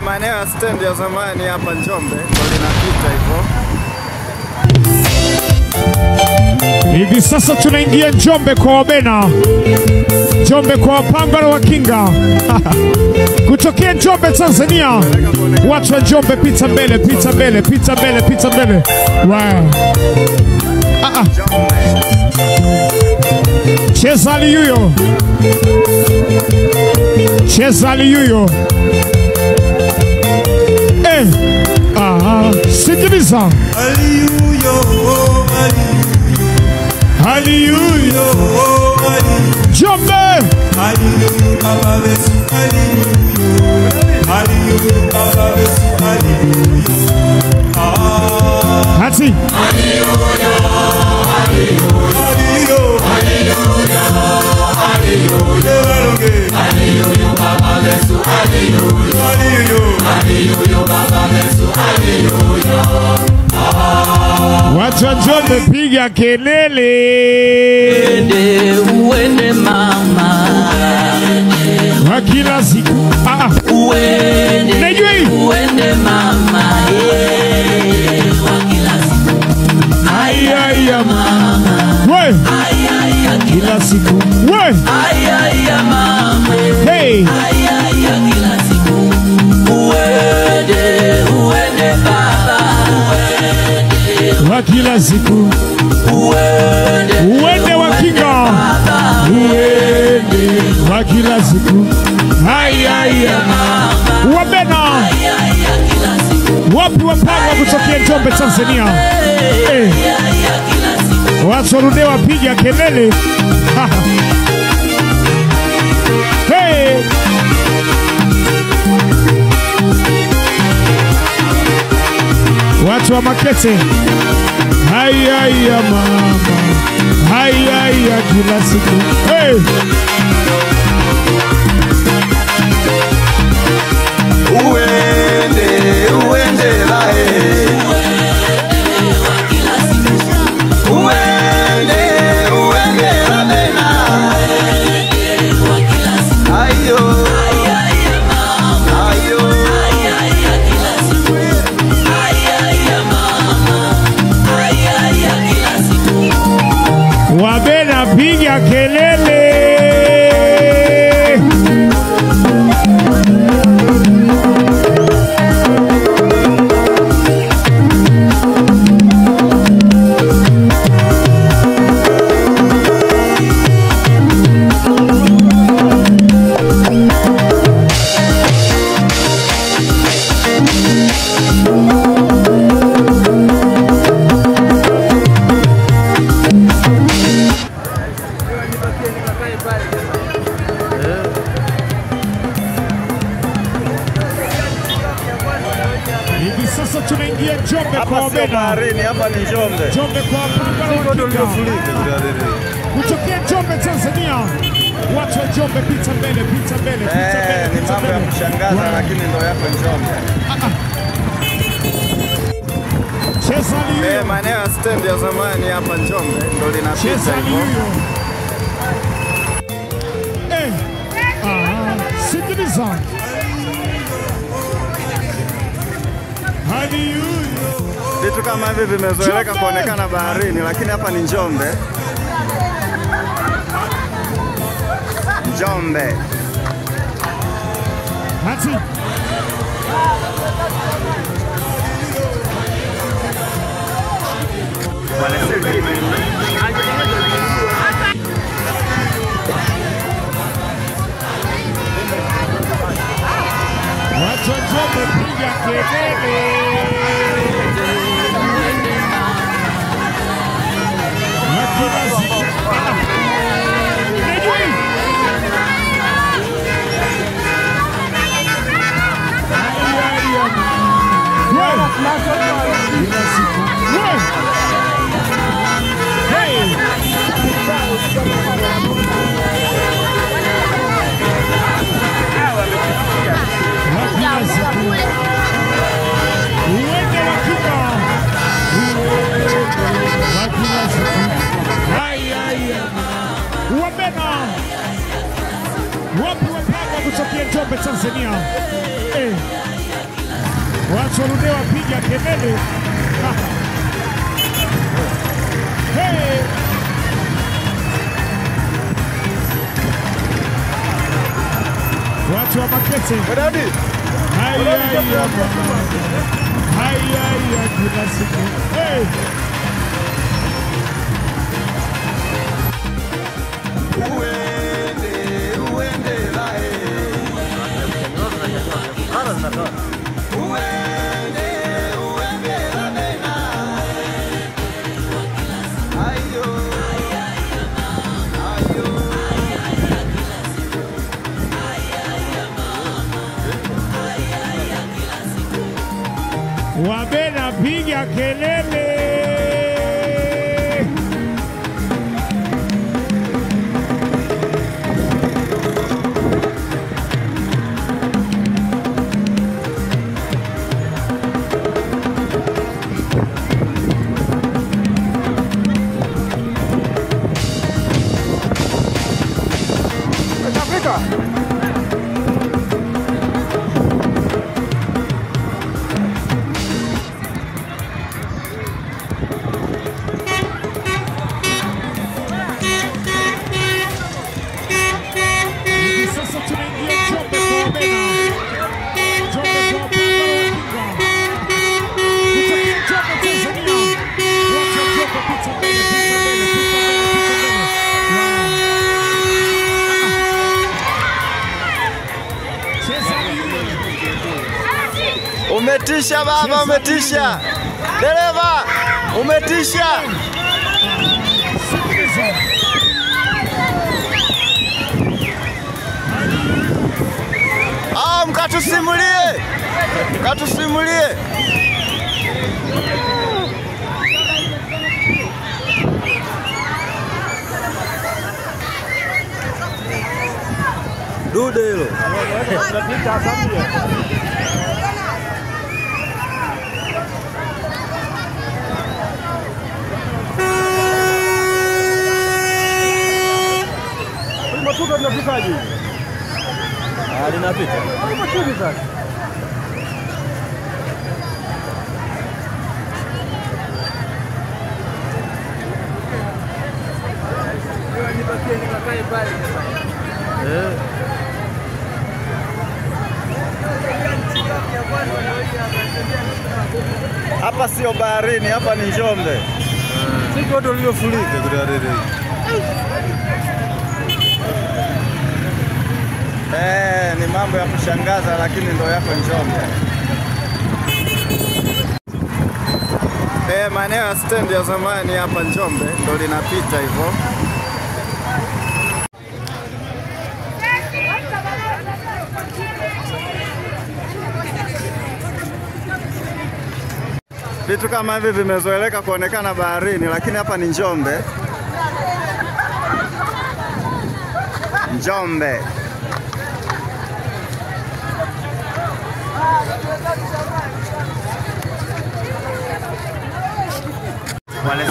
maeneo ya stendi ya zamani hapa Njombe ndio linapita hivyo. Hivi sasa tunaingia Njombe kwa Wabena, Njombe kwa Wapangalo wa Kinga. Kutokea Njombe Tanzania, watu wa Njombe pita mbele, pita mbele, pita mbele, pita mbele. Wow. Cheza Aliyuyo, cheza Aliyuyo. Sikiliza. Aliyuyo, Aliyuyo, Njombe. Aliyuyo, Baba Yesu, Aliyuyo, Aliyuyo, Baba Yesu, Aliyuyo. Hati. Aliyuyo, Aliyuyo, Aliyuyo, Aliyuyo, Aliyuyo, Baba Yesu, Aliyuyo, Aliyuyo, Baba Yesu, Aliyuyo. Watu wa Njombe piga kelele. Uende mama, wa kila siku. uende, Najua hii. uende mama, wa kila siku. Ayaya mama, we, ayaya kila siku we, ayaya mama, hey, ayaya kila siku. Uende, uende baba, wa kila siku. uende, Uende wa Kinga, uende wa kila siku. Ayaya Wabena, ayaya kila siku. wapi Wapanga kutokea Njombe Tanzania. Ayaya kila siku. Watu warude wapiga kelele. Hey. Watu wa Makete. Ayaya mama, ayaya kila siku. Hey. Uende, uende lae. Uende, uende labena. Ayo, ayo. Wabena piga kelele. Hivi sasa tunaingia Njombe kwa Hapa sio Wabena, baharini, hapa ni Njombe. Njombe kwa Wapangalo wa Kinga. Kutokea Njombe Tanzania, watu wa Njombe pita mbele, pita mbele, pita mbele, Ni pita mambo ya mbele. kushangaza lakini ndio yapo Njombe. Cheza Aliyuyo, Maeneo ya stendi ya zamani hapa Njombe ndio linapita cheza hivyo. Aliyuyo. Sikiliza. Aliyuyo. Vitu kama hivi vimezoeleka Njombe. kuonekana baharini, lakini hapa ni Njombe. Njombe. Hati. Watu wa Njombe piga kelele. Wa kila siku. Najua hii. Wapi Wapanga kutokea Njombe Tanzania. Watu warudi wapiga kelele. Hey! Watu wa Makete. Haya kila siku. Hey! Wabena piga kelele. Umetisha baba, umetisha. Dereva, umetisha. Mkatusimulie. Katusimulie. Dude hilo. Matuta linapitaje? Linapita. Hapo chini sasa. Hapa sio baharini, hapa ni Njombe. Siko watu waliofurika kudadede. Ni mambo ya kushangaza lakini ndo yako Njombe. Maeneo ya stand ya zamani hapa Njombe ndo linapita hivyo. Vitu kama hivi vimezoeleka kuonekana baharini, lakini hapa ni Njombe. Njombe. Wale